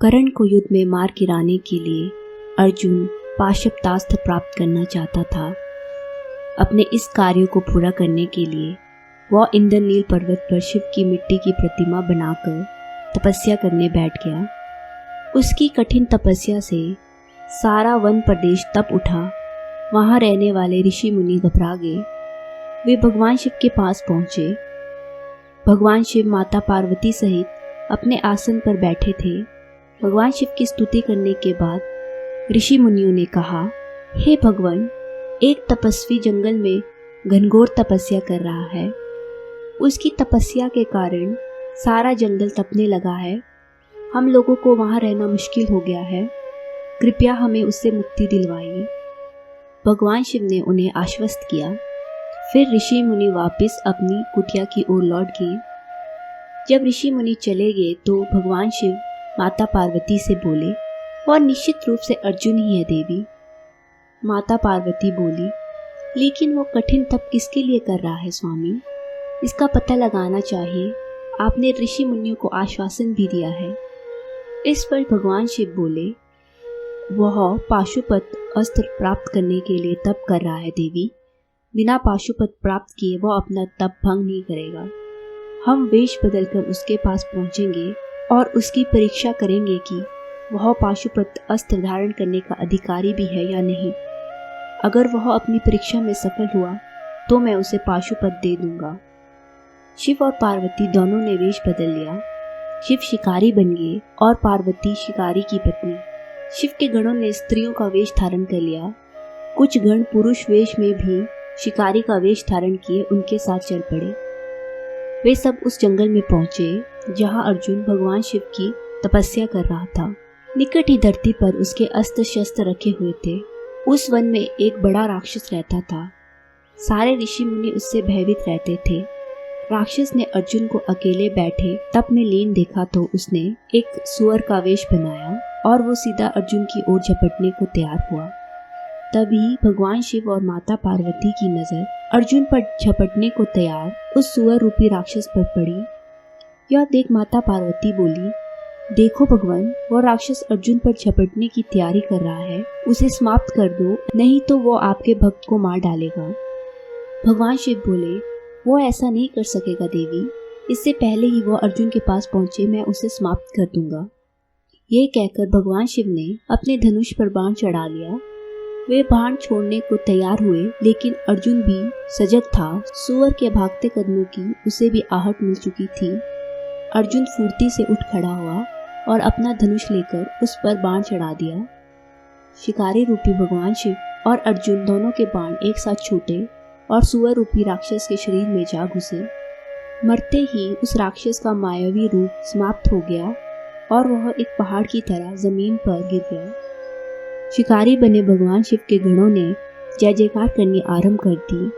कर्ण को युद्ध में मार गिराने के लिए अर्जुन पाशुपतास्त्र प्राप्त करना चाहता था। अपने इस कार्य को पूरा करने के लिए वह इंद्रनील पर्वत पर शिव की मिट्टी की प्रतिमा बनाकर तपस्या करने बैठ गया। उसकी कठिन तपस्या से सारा वन प्रदेश तप उठा। वहाँ रहने वाले ऋषि मुनि घबरा गए। वे भगवान शिव के पास पहुँचे। भगवान शिव माता पार्वती सहित अपने आसन पर बैठे थे। भगवान शिव की स्तुति करने के बाद ऋषि मुनियों ने कहा, हे भगवान, एक तपस्वी जंगल में घनघोर तपस्या कर रहा है। उसकी तपस्या के कारण सारा जंगल तपने लगा है। हम लोगों को वहाँ रहना मुश्किल हो गया है। कृपया हमें उससे मुक्ति दिलवाइए। भगवान शिव ने उन्हें आश्वस्त किया। फिर ऋषि मुनि वापस अपनी कुटिया की ओर लौट गए। जब ऋषि मुनि चले गए तो भगवान शिव माता पार्वती से बोले, और निश्चित रूप से अर्जुन ही है देवी। माता पार्वती बोली, लेकिन वो कठिन तप किसके लिए कर रहा है स्वामी? इसका पता लगाना चाहिए। आपने ऋषि मुनियों को आश्वासन भी दिया है। इस पर भगवान शिव बोले, वह पाशुपत अस्त्र प्राप्त करने के लिए तप कर रहा है देवी। बिना पाशुपत प्राप्त किए वह अपना तप भंग नहीं करेगा। हम वेश बदलकर उसके पास पहुंचेंगे और उसकी परीक्षा करेंगे कि वह पाशुपत अस्त्र धारण करने का अधिकारी भी है या नहीं। अगर वह अपनी परीक्षा में सफल हुआ तो मैं उसे पाशुपत दे दूंगा। शिव और पार्वती दोनों ने वेश बदल लिया। शिव शिकारी बन गए और पार्वती शिकारी की पत्नी। शिव के गणों ने स्त्रियों का वेश धारण कर लिया। कुछ गण पुरुष वेश में भी शिकारी का वेश धारण किए उनके साथ चल पड़े। वे सब उस जंगल में पहुंचे जहां अर्जुन भगवान शिव की तपस्या कर रहा था। निकट ही धरती पर उसके अस्त्र शस्त्र रखे हुए थे। उस वन में एक बड़ा राक्षस रहता था। सारे ऋषि मुनि उससे भयभीत रहते थे। राक्षस ने अर्जुन को अकेले बैठे तप में लीन देखा तो उसने एक सुअर का वेश बनाया और वो सीधा अर्जुन की ओर झपटने को तैयार हुआ। तभी भगवान शिव और माता पार्वती की नजर अर्जुन पर झपटने को तैयार उस सुअर रूपी राक्षस पर पड़ी। यह देख माता पार्वती बोली, देखो भगवान, वो राक्षस अर्जुन पर झपटने की तैयारी कर रहा है। उसे समाप्त कर दो, नहीं तो वो आपके भक्त को मार डालेगा। भगवान शिव बोले, वो ऐसा नहीं कर सकेगा देवी। इससे पहले ही वो अर्जुन के पास पहुंचे मैं उसे समाप्त कर दूंगा। ये कहकर भगवान शिव ने अपने धनुष पर बाण चढ़ा लिया। वे बाण छोड़ने को तैयार हुए, लेकिन अर्जुन भी सजग था। सुअर के भागते कदमों की उसे भी आहट मिल चुकी थी। अर्जुन फुर्ती से उठ खड़ा हुआ और अपना धनुष लेकर उस पर बाण चढ़ा दिया। शिकारी रूपी भगवान शिव और अर्जुन दोनों के बाण एक साथ छूटे और सुअर रूपी राक्षस के शरीर में जा घुसे। मरते ही उस राक्षस का मायावी रूप समाप्त हो गया और वह एक पहाड़ की तरह जमीन पर गिर गया। शिकारी बने भगवान शिव के गणों ने जय जयकार करनी आरंभ कर दी।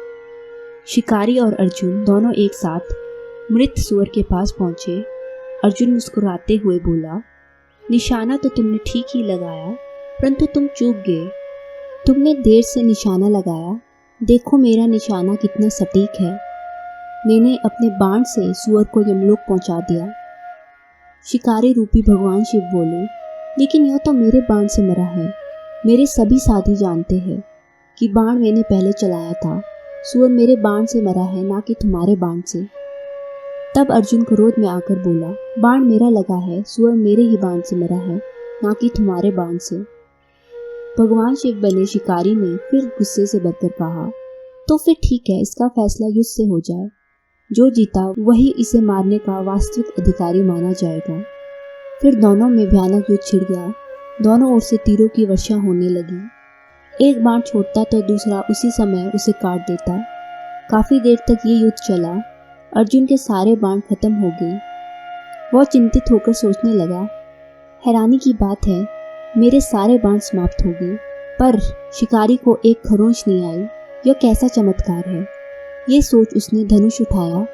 शिकारी और अर्जुन दोनों एक साथ मृत सुअर के पास पहुंचे। अर्जुन मुस्कुराते हुए बोला, निशाना तो तुमने ठीक ही लगाया, परंतु तुम चूक गए। तुमने देर से निशाना लगाया। देखो मेरा निशाना कितना सटीक है। मैंने अपने बाण से सुअर को यमलोक पहुंचा दिया। शिकारी रूपी भगवान शिव बोले, लेकिन यह तो मेरे बाण से मरा है। मेरे सभी साथी जानते हैं कि बाण मैंने पहले चलाया था। सुअर मेरे बाण से मरा है, ना कि तुम्हारे बाण से। तब अर्जुन क्रोध में आकर बोला, बाण मेरा लगा है, सुअर मेरे ही बाण से मरा है, ना कि तुम्हारे बाण से। भगवान शिव बने शिकारी ने फिर गुस्से से भरकर कहा, तो फिर ठीक है, इसका फैसला युद्ध से हो जाए। जो जीता वही इसे मारने का वास्तविक अधिकारी माना जाएगा। फिर दोनों में भयानक युद्ध छिड़ गया। दोनों ओर से तीरों की वर्षा होने लगी। एक बाण छोड़ता तो दूसरा उसी समय उसे काट देता। काफी देर तक ये युद्ध चला। अर्जुन के सारे बाण खत्म हो गए। वह चिंतित होकर सोचने लगा, हैरानी की बात है, मेरे सारे बाण समाप्त हो गए, पर शिकारी को एक खरोंच नहीं आई। यह कैसा चमत्कार है। ये सोच उसने धनुष उठाया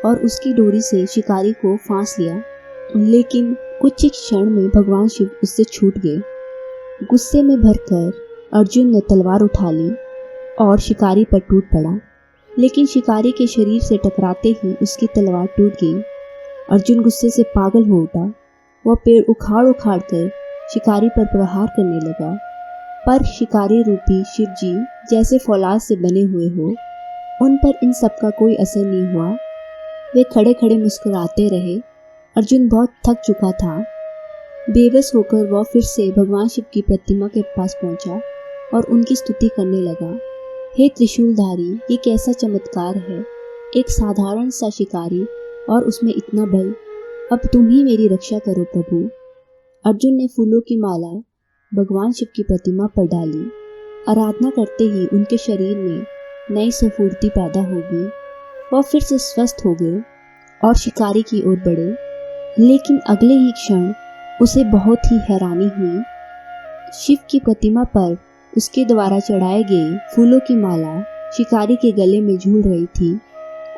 और उसकी डोरी से शिकारी को फांस लिया। लेकिन कुछ ही क्षण में भगवान शिव उससे छूट गए। गुस्से में भरकर अर्जुन ने तलवार उठा ली और शिकारी पर टूट पड़ा। लेकिन शिकारी के शरीर से टकराते ही उसकी तलवार टूट गई। अर्जुन गुस्से से पागल हो उठा। वह पेड़ उखाड़ उखाड़ कर शिकारी पर प्रहार करने लगा, पर शिकारी रूपी शिव जी जैसे फौलाद से बने हुए हो, उन पर इन सब का कोई असर नहीं हुआ। वे खड़े खड़े मुस्कुराते रहे। अर्जुन बहुत थक चुका था। बेबस होकर वह फिर से भगवान शिव की प्रतिमा के पास पहुंचा और उनकी स्तुति करने लगा। हे त्रिशूलधारी, ये कैसा चमत्कार है! एक साधारण सा शिकारी और उसमें इतना बल। अब तुम ही मेरी रक्षा करो प्रभु। अर्जुन ने फूलों की माला भगवान शिव की प्रतिमा पर डाली। आराधना करते ही उनके शरीर में नई स्फूर्ति पैदा होगी। वह फिर से स्वस्थ हो गए और शिकारी की ओर बढ़े। लेकिन अगले ही क्षण उसे बहुत ही हैरानी हुई। शिव की प्रतिमा पर उसके द्वारा चढ़ाए गए फूलों की माला शिकारी के गले में झूल रही थी।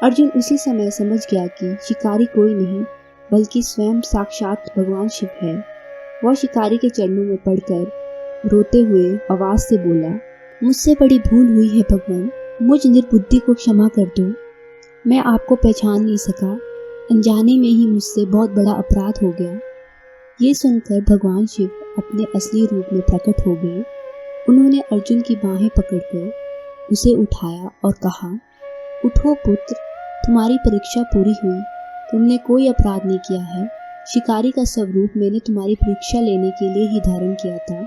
अर्जुन उसी समय समझ गया कि शिकारी कोई नहीं बल्कि स्वयं साक्षात भगवान शिव है। वह शिकारी के चरणों में पड़कर रोते हुए आवाज से बोला, मुझसे बड़ी भूल हुई है भगवान, मुझ निर्बुद्धि को क्षमा कर दो। मैं आपको पहचान नहीं सका, अनजाने में ही मुझसे बहुत बड़ा अपराध हो गया। ये सुनकर भगवान शिव अपने असली रूप में प्रकट हो गए। उन्होंने अर्जुन की बाहें पकड़कर उसे उठाया और कहा, उठो पुत्र, तुम्हारी परीक्षा पूरी हुई। तुमने कोई अपराध नहीं किया है। शिकारी का स्वरूप मैंने तुम्हारी परीक्षा लेने के लिए ही धारण किया था।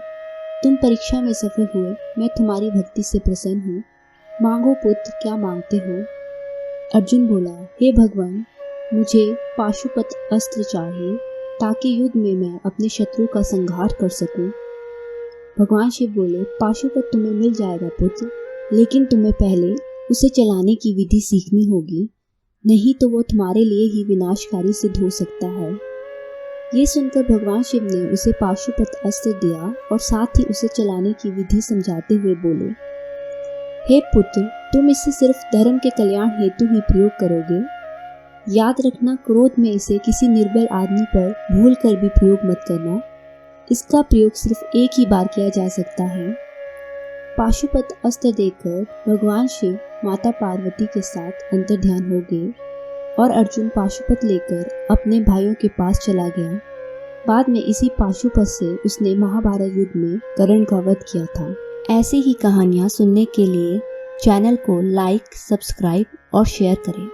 तुम परीक्षा में सफल हुए। मैं तुम्हारी भक्ति से प्रसन्न हूँ। मांगो पुत्र, क्या मांगते हो? अर्जुन बोला, हे भगवान, मुझे पाशुपत अस्त्र चाहिए ताकि युद्ध में मैं अपने शत्रु का संहार कर सकूं। भगवान शिव बोले, पाशुपत तुम्हें मिल जाएगा पुत्र, लेकिन तुम्हें पहले उसे चलाने की विधि सीखनी होगी, नहीं तो वो तुम्हारे लिए ही विनाशकारी सिद्ध हो सकता है। ये सुनकर भगवान शिव ने उसे पाशुपत अस्त्र दिया और साथ ही उसे चलाने की विधि समझाते हुए बोले, हे पुत्र, तुम इसे सिर्फ धर्म के कल्याण हेतु ही प्रयोग करोगे। याद रखना, क्रोध में इसे किसी निर्बल आदमी पर भूल कर भी प्रयोग मत करना। इसका प्रयोग सिर्फ एक ही बार किया जा सकता है। पाशुपत अस्त्र देकर भगवान शिव माता पार्वती के साथ अंतर्ध्यान हो गए और अर्जुन पाशुपत लेकर अपने भाइयों के पास चला गया। बाद में इसी पाशुपत से उसने महाभारत युद्ध में कर्ण का वध किया था। ऐसी ही कहानियाँ सुनने के लिए चैनल को लाइक, सब्सक्राइब और शेयर करें।